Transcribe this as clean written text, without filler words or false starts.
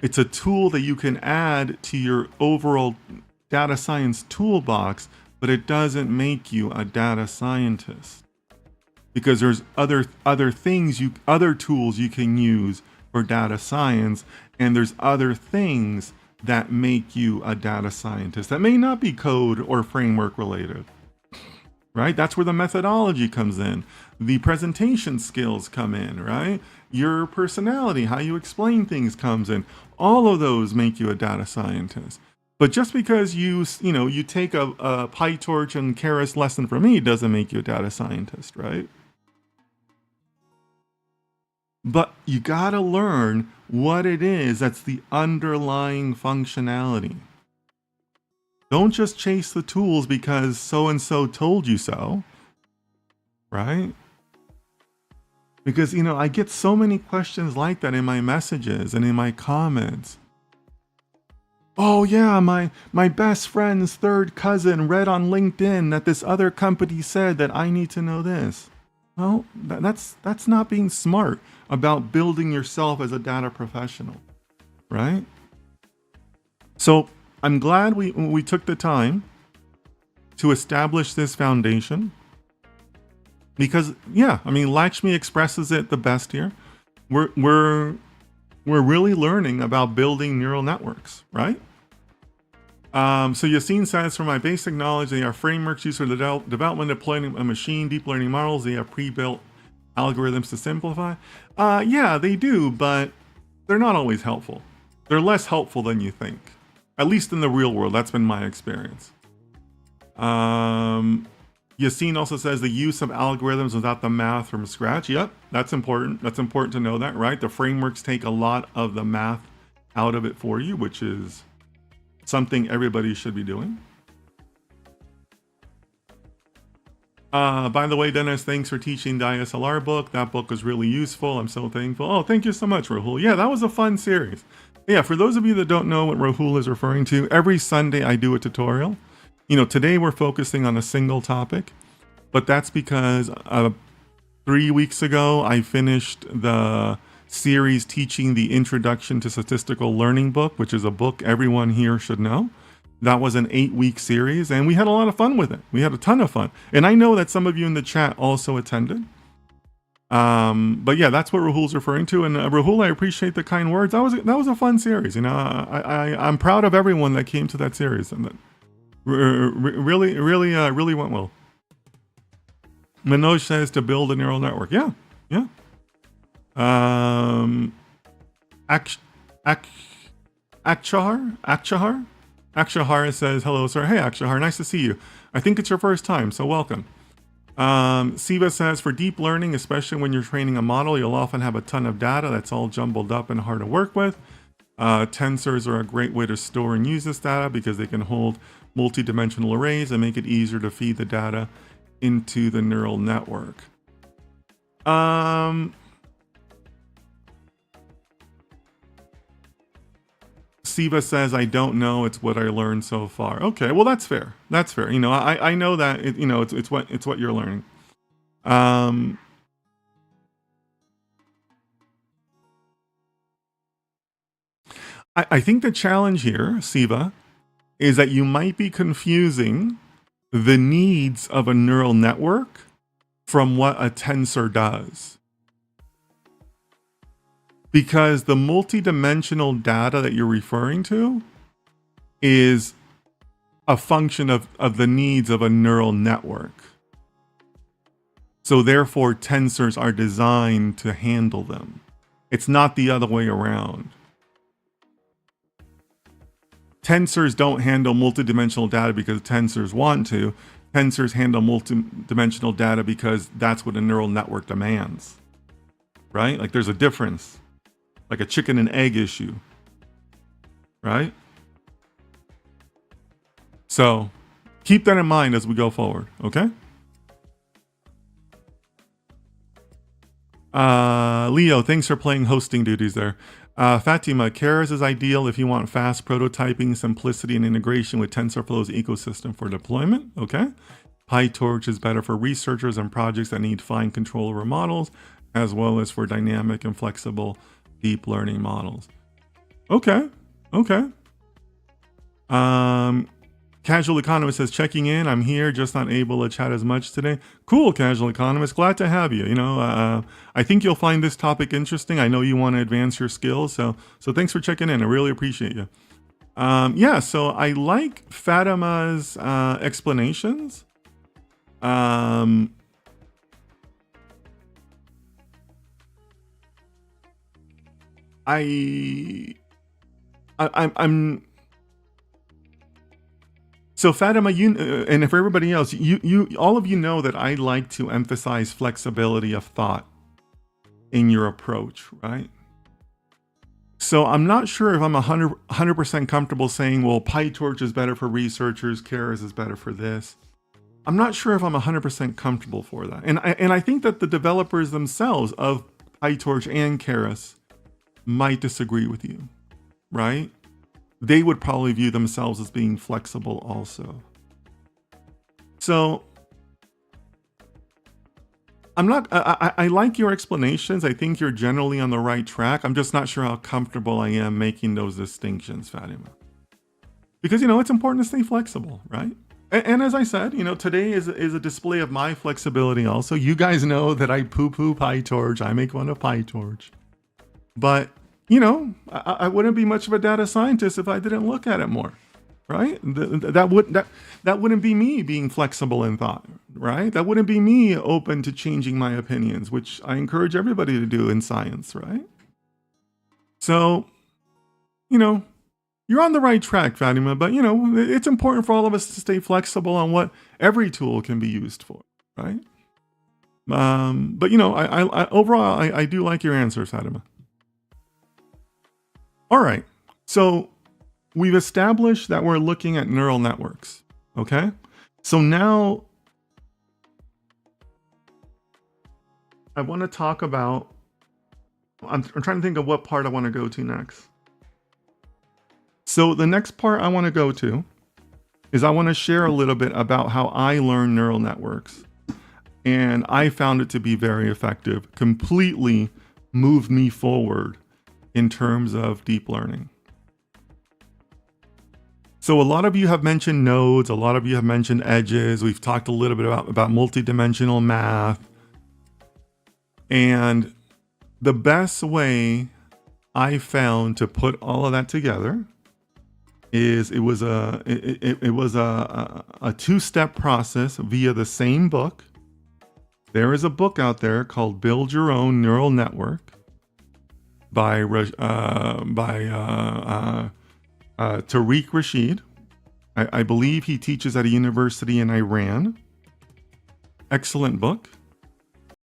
It's a tool that you can add to your overall data science toolbox, but it doesn't make you a data scientist, because there's other things other tools you can use for data science, and there's other things that make you a data scientist that may not be code or framework related. Right? That's where the methodology comes in. The presentation skills come in, right? Your personality, how you explain things comes in. All of those make you a data scientist. But just because you take a PyTorch and Keras lesson from me doesn't make you a data scientist, right? But you gotta learn what it is that's the underlying functionality. Don't just chase the tools because so-and-so told you so, right? Because, I get so many questions like that in my messages and in my comments. Oh yeah, my best friend's third cousin read on LinkedIn that this other company said that I need to know this. Well, that's not being smart about building yourself as a data professional, right? So I'm glad we took the time to establish this foundation, because Lakshmi expresses it the best here. We're really learning about building neural networks, right? So Yassine says, for my basic knowledge, they are frameworks used for the development of deploying a machine deep learning models. They have pre-built algorithms to simplify. Yeah, they do, but they're not always helpful. They're less helpful than you think. At least in the real world, that's been my experience. Yassine also says the use of algorithms without the math from scratch. Yep, that's important. That's important to know that, right? The frameworks take a lot of the math out of it for you, which is something everybody should be doing. By the way, Dennis, thanks for teaching the ISLR book. That book was really useful. I'm so thankful. Oh, thank you so much, Rahul. Yeah, that was a fun series. Yeah, for those of you that don't know what Rahul is referring to, every Sunday I do a tutorial. Today we're focusing on a single topic, but that's because 3 weeks ago I finished the series teaching the Introduction to Statistical Learning book, which is a book everyone here should know. That was an 8-week series, and we had a lot of fun with it. We had a ton of fun. And I know that some of you in the chat also attended. But yeah, that's what Rahul's referring to. And Rahul, I appreciate the kind words. That was a fun series. I'm proud of everyone that came to that series, and that really went well. Manoj says to build a neural network. Yeah. Akshahar says, hello, sir. Hey, Akshahar, nice to see you. I think it's your first time, so welcome. Siva says, for deep learning, especially when you're training a model, you'll often have a ton of data that's all jumbled up and hard to work with. Tensors are a great way to store and use this data because they can hold multi-dimensional arrays and make it easier to feed the data into the neural network. Siva says, I don't know. It's what I learned so far. Okay, well, that's fair. That's fair. I know that it's what you're learning. I think the challenge here, Siva, is that you might be confusing the needs of a neural network from what a tensor does. Because the multidimensional data that you're referring to is a function of the needs of a neural network. So therefore, tensors are designed to handle them. It's not the other way around. Tensors don't handle multidimensional data because tensors want to. Tensors handle multidimensional data because that's what a neural network demands. Right? Like there's a difference. Like a chicken and egg issue. Right? So keep that in mind as we go forward, okay? Leo, thanks for playing hosting duties there. Fatima, Keras is ideal if you want fast prototyping, simplicity, and integration with TensorFlow's ecosystem for deployment. Okay. PyTorch is better for researchers and projects that need fine control over models, as well as for dynamic and flexible deep learning models. Okay. Okay. Um, Casual Economist says, checking in. I'm here, just not able to chat as much today. Cool, Casual Economist. Glad to have you. I think you'll find this topic interesting. I know you want to advance your skills, so thanks for checking in. I really appreciate you. Yeah, so I like Fatima's explanations. Um, I'm so Fatima, and for everybody else, all of you know that I like to emphasize flexibility of thought in your approach, right? So I'm not sure if I'm 100% comfortable saying, well, PyTorch is better for researchers, Keras is better for this. I'm not sure if I'm 100% comfortable for that. And I think that the developers themselves of PyTorch and Keras might disagree with you, right? They would probably view themselves as being flexible also. So I like your explanations. I think you're generally on the right track. I'm just not sure how comfortable I am making those distinctions, Fatima. Because, it's important to stay flexible, right? And as I said, today is a display of my flexibility also. You guys know that I poo-poo PyTorch. I make fun of PyTorch. But, I wouldn't be much of a data scientist if I didn't look at it more, right? That wouldn't be me being flexible in thought, right? That wouldn't be me open to changing my opinions, which I encourage everybody to do in science, right? So, you're on the right track, Fatima, but it's important for all of us to stay flexible on what every tool can be used for, right? But I overall I do like your answer, Fatima. All right, so we've established that we're looking at neural networks, okay? So now I want to talk about, I'm trying to think of what part I want to go to next. So the next part I want to go to is I want to share a little bit about how I learn neural networks. And I found it to be very effective, completely moved me forward in terms of deep learning. So a lot of you have mentioned nodes, a lot of you have mentioned edges. We've talked a little bit about multidimensional math. And the best way I found to put all of that together is it was a two-step process via the same book. There is a book out there called Build Your Own Neural Network by Tariq Rashid. I believe he teaches at a university in Iran. Excellent book.